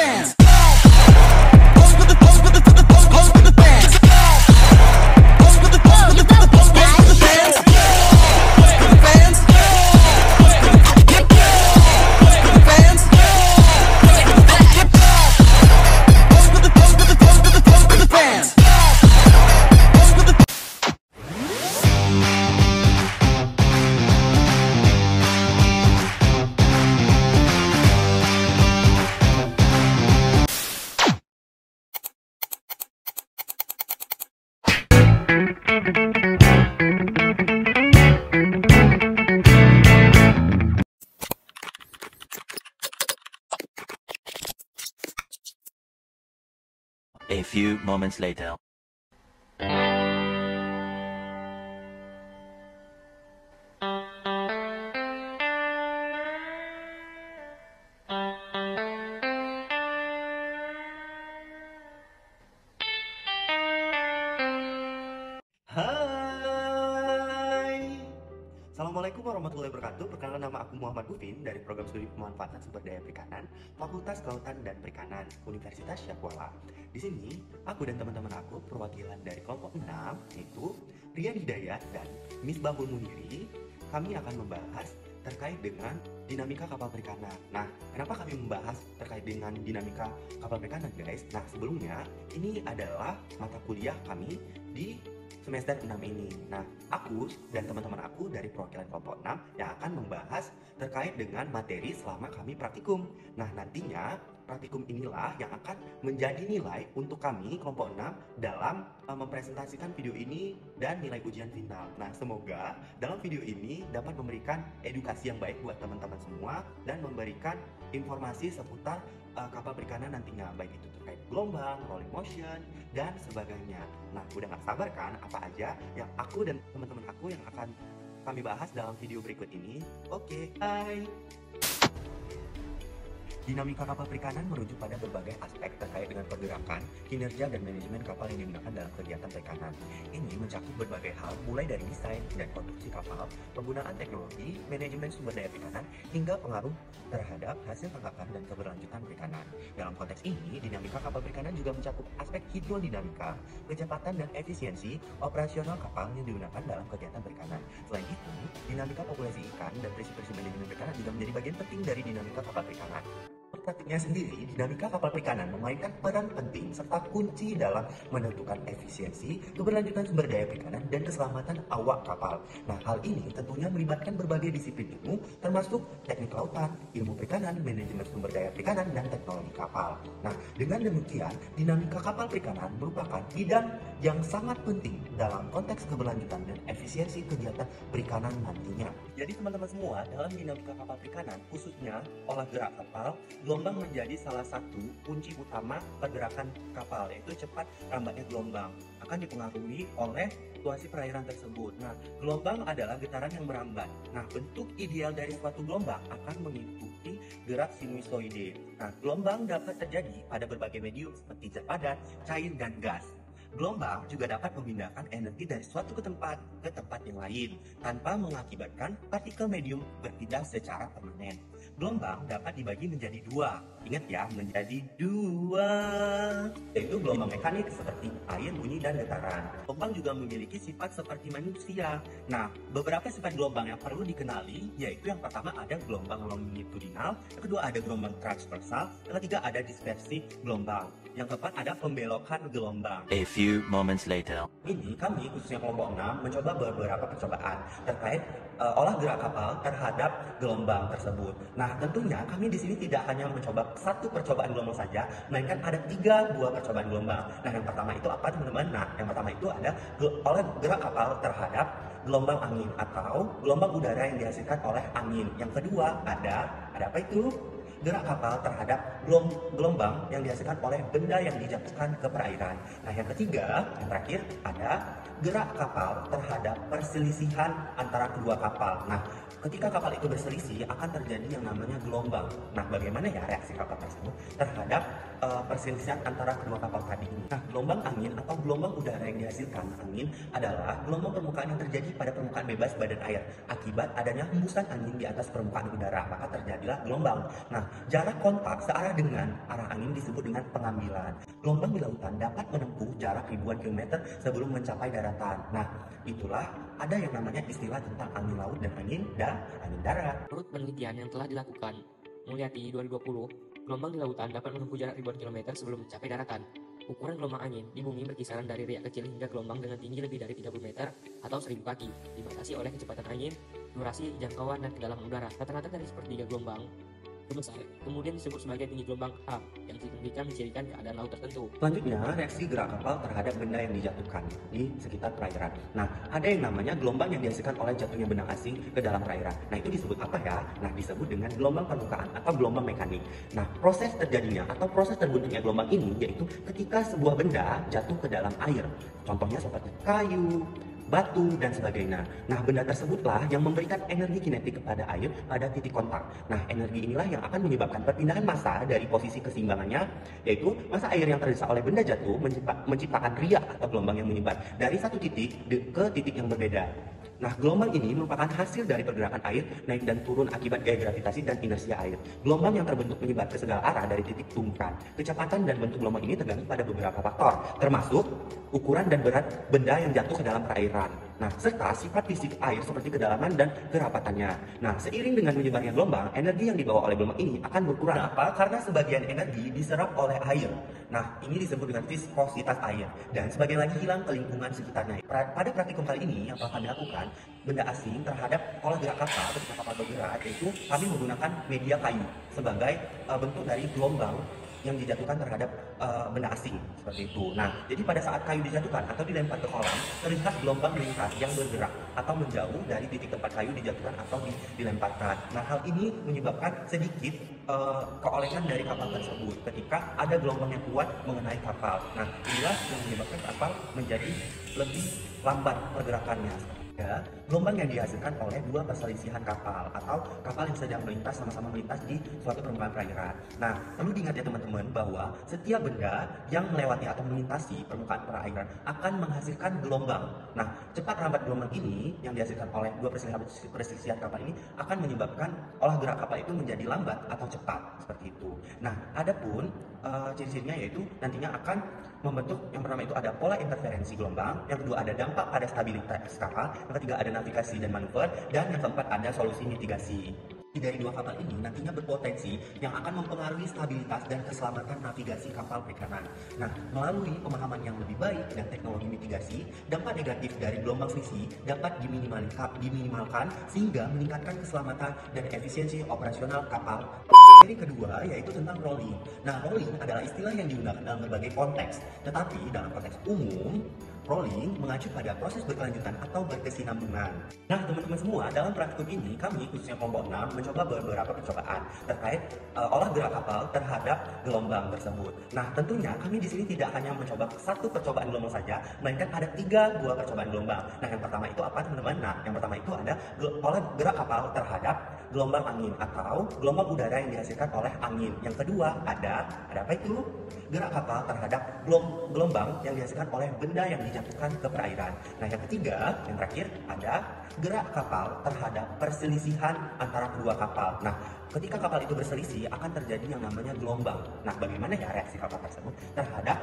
fans. Pose for the pose for the pose for the fans. Pose for the pose for the pose for the fans. For the fans. For the fans. Pose for the pose for the pose for the pose for the fans. Pose for the A few moments later. Hai, Assalamualaikum warahmatullahi wabarakatuh. Perkenalkan, nama aku Muhammad Ufin dari Program Studi Pemanfaatan Sumber Daya Perikanan, Fakultas Kelautan dan Perikanan, Universitas Syakuala. Di sini, aku dan teman-teman aku perwakilan dari kelompok 6, yaitu Rian Hidayat dan Misbahul Muniri. Kami akan membahas terkait dengan dinamika kapal perikanan. Nah, kenapa kami membahas terkait dengan dinamika kapal perikanan, guys? Nah, sebelumnya, ini adalah mata kuliah kami di semester 6 ini. Nah, aku dan teman-teman aku dari perwakilan kelompok 6 yang akan membahas terkait dengan materi selama kami praktikum. Nah, nantinya praktikum inilah yang akan menjadi nilai untuk kami kelompok 6 dalam mempresentasikan video ini dan nilai ujian final. Nah, semoga dalam video ini dapat memberikan edukasi yang baik buat teman-teman semua dan memberikan informasi seputar kapal perikanan nantinya, baik itu terkait gelombang, rolling motion, dan sebagainya. Nah, udah gak sabar kan apa aja yang aku dan teman-teman aku yang akan kami bahas dalam video berikut ini? Oke, hai! Dinamika kapal perikanan merujuk pada berbagai aspek terkait dengan pergerakan, kinerja, dan manajemen kapal yang digunakan dalam kegiatan perikanan. Ini mencakup berbagai hal, mulai dari desain dan konstruksi kapal, penggunaan teknologi, manajemen sumber daya perikanan, hingga pengaruh terhadap hasil tangkapan dan keberlanjutan perikanan. Dalam konteks ini, dinamika kapal perikanan juga mencakup aspek hidrodinamika, kecepatan dan efisiensi operasional kapal yang digunakan dalam kegiatan perikanan. Selain itu, dinamika populasi ikan dan prinsip-prinsip manajemen perikanan juga menjadi bagian penting dari dinamika kapal perikanan. Praktiknya sendiri, dinamika kapal perikanan memainkan peran penting serta kunci dalam menentukan efisiensi, keberlanjutan sumber daya perikanan, dan keselamatan awak kapal. Nah, hal ini tentunya melibatkan berbagai disiplin ilmu, termasuk teknik kelautan, ilmu perikanan, manajemen sumber daya perikanan, dan teknologi kapal. Nah, dengan demikian, dinamika kapal perikanan merupakan bidang yang sangat penting dalam konteks keberlanjutan dan efisiensi kegiatan perikanan nantinya. Jadi teman-teman semua, dalam dinamika kapal perikanan, khususnya olah gerak kapal, gelombang menjadi salah satu kunci utama pergerakan kapal, yaitu cepat rambatnya gelombang akan dipengaruhi oleh situasi perairan tersebut. Nah, gelombang adalah getaran yang merambat. Nah, bentuk ideal dari suatu gelombang akan mengikuti gerak sinusoide. Nah, gelombang dapat terjadi pada berbagai medium seperti zat padat, cair, dan gas. Gelombang juga dapat memindahkan energi dari suatu tempat ke tempat yang lain tanpa mengakibatkan partikel medium berpindah secara permanen. Gelombang dapat dibagi menjadi dua. Ingat ya, menjadi dua. Yaitu gelombang mekanik seperti air, bunyi, dan getaran. Gelombang juga memiliki sifat seperti manusia. Nah, beberapa sifat gelombang yang perlu dikenali yaitu yang pertama ada gelombang longitudinal, yang kedua ada gelombang transversal, yang ketiga ada dispersi gelombang. Yang keempat ada pembelokan gelombang. A few moments later. Ini kami khususnya kelompok 6 mencoba beberapa percobaan terkait olah gerak kapal terhadap gelombang tersebut. Nah, tentunya kami di sini tidak hanya mencoba satu percobaan gelombang saja, melainkan ada 3 buah percobaan gelombang. Nah, yang pertama itu apa, teman-teman? Nah, yang pertama itu ada olah gerak kapal terhadap gelombang angin atau gelombang udara yang dihasilkan oleh angin. Yang kedua ada apa itu? Gerak kapal terhadap gelombang yang dihasilkan oleh benda yang dijatuhkan ke perairan. Nah, yang ketiga, yang terakhir ada gerak kapal terhadap perselisihan antara kedua kapal. Nah, ketika kapal itu berselisih akan terjadi yang namanya gelombang. Nah, bagaimana ya reaksi kapal tersebut terhadap perselisihan antara kedua kapal tadi ini? Nah, gelombang angin atau gelombang udara yang dihasilkan angin adalah gelombang permukaan yang terjadi pada permukaan bebas badan air akibat adanya hembusan angin di atas permukaan udara, maka terjadilah gelombang. Nah, jarak kontak searah dengan arah angin disebut dengan pengambilan. Gelombang di lautan dapat menempuh jarak ribuan kilometer sebelum mencapai daratan. Nah, itulah ada yang namanya istilah tentang angin laut dan angin darat. Menurut penelitian yang telah dilakukan, Mulyati 2020, gelombang di lautan dapat menempuh jarak ribuan kilometer sebelum mencapai daratan. Ukuran gelombang angin di bumi berkisaran dari riak kecil hingga gelombang dengan tinggi lebih dari 30 meter atau 1000 kaki, dibatasi oleh kecepatan angin, durasi, jangkauan, dan kedalaman udara. Rata-rata dari sepertiga gelombang terbesar kemudian disebut sebagai tinggi gelombang H, yang signifikan mencirikan keadaan laut tertentu. Selanjutnya, reaksi gerak kapal terhadap benda yang dijatuhkan di sekitar perairan. Nah, ada yang namanya gelombang yang dihasilkan oleh jatuhnya benda asing ke dalam perairan. Nah, itu disebut apa ya? Nah, disebut dengan gelombang permukaan atau gelombang mekanik. Nah, proses terjadinya atau proses terbentuknya gelombang ini yaitu ketika sebuah benda jatuh ke dalam air. Contohnya seperti kayu, batu, dan sebagainya. Nah, benda tersebutlah yang memberikan energi kinetik kepada air pada titik kontak. Nah, energi inilah yang akan menyebabkan perpindahan massa dari posisi keseimbangannya, yaitu massa air yang terdesak oleh benda jatuh menciptakan riak atau gelombang yang menyebar dari satu titik ke titik yang berbeda. Nah, gelombang ini merupakan hasil dari pergerakan air naik dan turun akibat gaya gravitasi dan inersia air. Gelombang yang terbentuk menyebar ke segala arah dari titik tumpukan. Kecepatan dan bentuk gelombang ini tergantung pada beberapa faktor, termasuk ukuran dan berat benda yang jatuh ke dalam perairan. Nah, serta sifat fisik air seperti kedalaman dan kerapatannya. Nah, seiring dengan menyebarnya gelombang, energi yang dibawa oleh gelombang ini akan berkurang. Kenapa? Karena sebagian energi diserap oleh air. Nah, ini disebut dengan viskositas air, dan sebagian lagi hilang ke lingkungan sekitarnya. Pada praktikum kali ini yang telah kami lakukan, benda asing terhadap olah gerak kapal ketika kapal bergerak, yaitu kami menggunakan media kayu sebagai bentuk dari gelombang yang dijatuhkan terhadap benda asing, seperti itu. Nah, jadi pada saat kayu dijatuhkan atau dilempar ke kolam, terlihat gelombang melingkar yang bergerak atau menjauh dari titik tempat kayu dijatuhkan atau dilemparkan. Nah, hal ini menyebabkan sedikit keolengan dari kapal tersebut ketika ada gelombang yang kuat mengenai kapal. Nah, inilah yang menyebabkan kapal menjadi lebih lambat pergerakannya. Ya, gelombang yang dihasilkan oleh dua perselisihan kapal atau kapal yang sedang melintas sama-sama melintas di suatu permukaan perairan. Nah, perlu diingat ya teman-teman bahwa setiap benda yang melewati atau melintasi permukaan perairan akan menghasilkan gelombang. Nah, cepat lambat gelombang ini yang dihasilkan oleh dua perselisihan kapal ini akan menyebabkan olah gerak kapal itu menjadi lambat atau cepat, seperti itu. Nah, adapun ciri-cirinya yaitu nantinya akan membentuk, yang pertama itu ada pola interferensi gelombang, yang kedua ada dampak pada stabilitas kapal, yang ketiga ada navigasi dan manuver, dan yang keempat ada solusi mitigasi. Dari dua kapal ini nantinya berpotensi yang akan mempengaruhi stabilitas dan keselamatan navigasi kapal perikanan. Nah, melalui pemahaman yang lebih baik dan teknologi mitigasi, dampak negatif dari gelombang selisih dapat diminimalkan sehingga meningkatkan keselamatan dan efisiensi operasional kapal. Materi kedua yaitu tentang rolling. Nah, rolling adalah istilah yang digunakan dalam berbagai konteks, tetapi dalam konteks umum, rolling mengacu pada proses berkelanjutan atau berkesinambungan. Nah, teman-teman semua, dalam praktikum ini kami khususnya kelompok 6 mencoba beberapa percobaan terkait olah gerak kapal terhadap gelombang tersebut. Nah, tentunya kami di sini tidak hanya mencoba satu percobaan gelombang saja, melainkan ada 3 buah percobaan gelombang. Nah, yang pertama itu apa, teman-teman? Nah, yang pertama itu ada olah gerak kapal terhadap gelombang angin atau gelombang udara yang dihasilkan oleh angin. Yang kedua ada apa itu? Gerak kapal terhadap gelombang yang dihasilkan oleh benda yang dijatuhkan ke perairan. Nah, yang ketiga, yang terakhir ada gerak kapal terhadap perselisihan antara kedua kapal. Nah, ketika kapal itu berselisih akan terjadi yang namanya gelombang. Nah, bagaimana ya reaksi kapal tersebut terhadap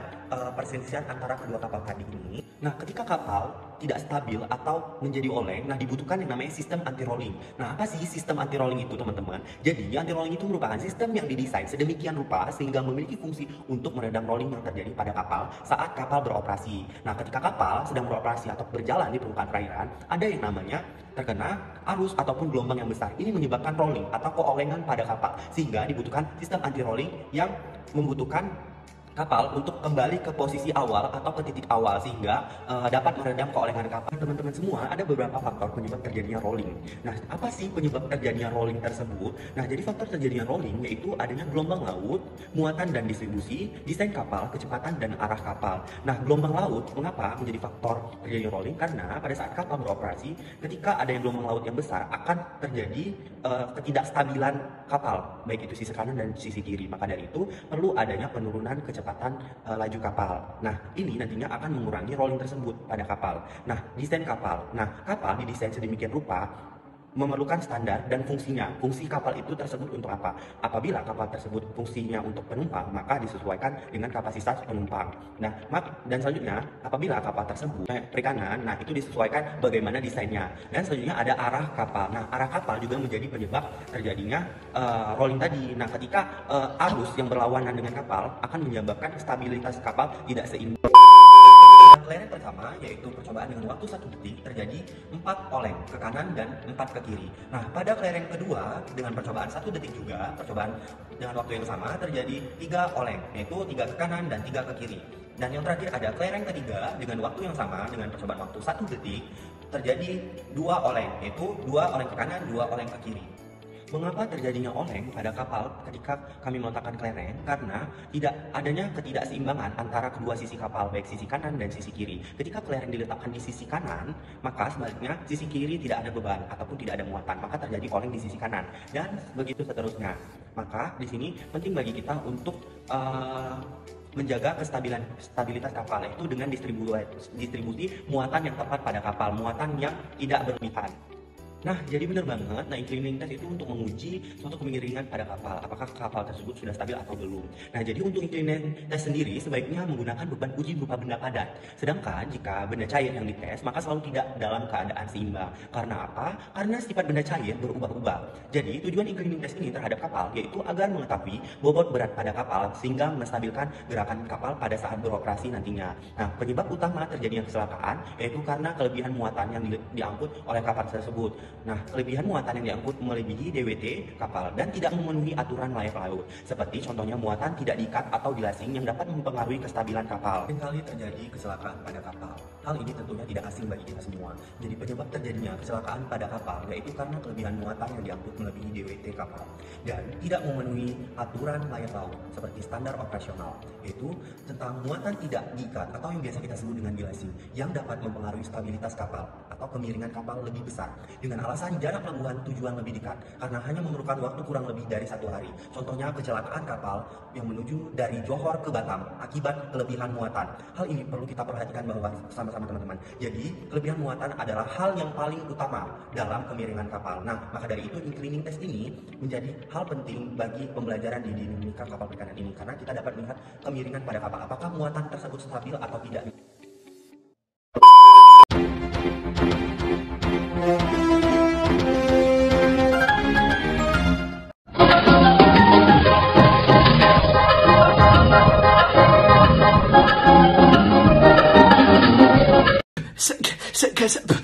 perselisihan antara kedua kapal tadi ini? Nah, ketika kapal tidak stabil atau menjadi oleng, nah dibutuhkan yang namanya sistem anti-rolling. Nah, apa sih sistem anti-rolling itu, teman-teman? Jadi, anti-rolling itu merupakan sistem yang didesain sedemikian rupa sehingga memiliki fungsi untuk meredam rolling yang terjadi pada kapal saat kapal beroperasi. Nah, ketika kapal sedang beroperasi atau berjalan di permukaan perairan, ada yang namanya terkena arus ataupun gelombang yang besar. Ini menyebabkan rolling atau keolengan pada kapal, sehingga dibutuhkan sistem anti-rolling yang membutuhkan kapal untuk kembali ke posisi awal atau ke titik awal sehingga dapat meredam keolengan kapal. Teman-teman semua, ada beberapa faktor penyebab terjadinya rolling. Nah, apa sih penyebab terjadinya rolling tersebut? Nah, jadi faktor terjadinya rolling yaitu adanya gelombang laut, muatan dan distribusi, desain kapal, kecepatan dan arah kapal. Nah, gelombang laut mengapa menjadi faktor terjadinya rolling? Karena pada saat kapal beroperasi, ketika ada yang gelombang laut yang besar akan terjadi ketidakstabilan kapal, baik itu sisi kanan dan sisi kiri. Maka dari itu perlu adanya penurunan kecepatan laju kapal. Nah, ini nantinya akan mengurangi rolling tersebut pada kapal. Nah, desain kapal. Nah, kapal didesain sedemikian rupa memerlukan standar dan fungsinya. Fungsi kapal itu tersebut untuk apa? Apabila kapal tersebut fungsinya untuk penumpang, maka disesuaikan dengan kapasitas penumpang. Nah, dan selanjutnya apabila kapal tersebut perikanan, nah itu disesuaikan bagaimana desainnya. Dan selanjutnya ada arah kapal. Nah, arah kapal juga menjadi penyebab terjadinya rolling tadi. Nah, ketika arus yang berlawanan dengan kapal akan menyebabkan stabilitas kapal tidak seimbang. Clearance pertama yaitu percobaan dengan waktu 1 detik terjadi 4 oleng ke kanan dan 4 ke kiri. Nah, pada clearance kedua dengan percobaan 1 detik juga, percobaan dengan waktu yang sama terjadi 3 oleng, yaitu 3 ke kanan dan 3 ke kiri. Dan yang terakhir ada clearance ketiga dengan waktu yang sama dengan percobaan waktu 1 detik terjadi 2 oleng, yaitu 2 oleng ke kanan, 2 oleng ke kiri. Mengapa terjadinya oleng pada kapal ketika kami meletakkan clearance? Karena tidak adanya ketidakseimbangan antara kedua sisi kapal, baik sisi kanan dan sisi kiri. Ketika clearance diletakkan di sisi kanan, maka sebaliknya sisi kiri tidak ada beban ataupun tidak ada muatan, maka terjadi oleng di sisi kanan dan begitu seterusnya. Maka di sini penting bagi kita untuk menjaga stabilitas kapal, itu dengan distribusi muatan yang tepat pada kapal, muatan yang tidak berlebihan. Nah, jadi benar banget. Nah, inclining test itu untuk menguji suatu kemiringan pada kapal. Apakah kapal tersebut sudah stabil atau belum. Nah, jadi untuk inclining test sendiri sebaiknya menggunakan beban uji berupa benda padat. Sedangkan jika benda cair yang dites, maka selalu tidak dalam keadaan seimbang. Karena apa? Karena sifat benda cair berubah-ubah. Jadi, tujuan inclining test ini terhadap kapal yaitu agar mengetahui bobot berat pada kapal sehingga menstabilkan gerakan kapal pada saat beroperasi nantinya. Nah, penyebab utama terjadinya kecelakaan yaitu karena kelebihan muatan yang diangkut oleh kapal tersebut. Nah, kelebihan muatan yang diangkut melebihi DWT kapal dan tidak memenuhi aturan layak laut. Seperti contohnya muatan tidak diikat atau dilasing yang dapat mempengaruhi kestabilan kapal. Seringkali terjadi kecelakaan pada kapal. Hal ini tentunya tidak asing bagi kita semua. Jadi penyebab terjadinya kecelakaan pada kapal yaitu karena kelebihan muatan yang diangkut melebihi DWT kapal dan tidak memenuhi aturan layak laut seperti standar operasional, yaitu tentang muatan tidak diikat atau yang biasa kita sebut dengan dilasing yang dapat mempengaruhi stabilitas kapal atau kemiringan kapal lebih besar dengan alasan jarak pelabuhan tujuan lebih dekat karena hanya memerlukan waktu kurang lebih dari 1 hari. Contohnya kecelakaan kapal yang menuju dari Johor ke Batam akibat kelebihan muatan. Hal ini perlu kita perhatikan bahwa sama-sama teman-teman. Jadi kelebihan muatan adalah hal yang paling utama dalam kemiringan kapal. Nah, maka dari itu inclining test ini menjadi hal penting bagi pembelajaran di dinamika kapal perikanan ini karena kita dapat melihat kemiringan pada kapal apakah muatan tersebut stabil atau tidak. Because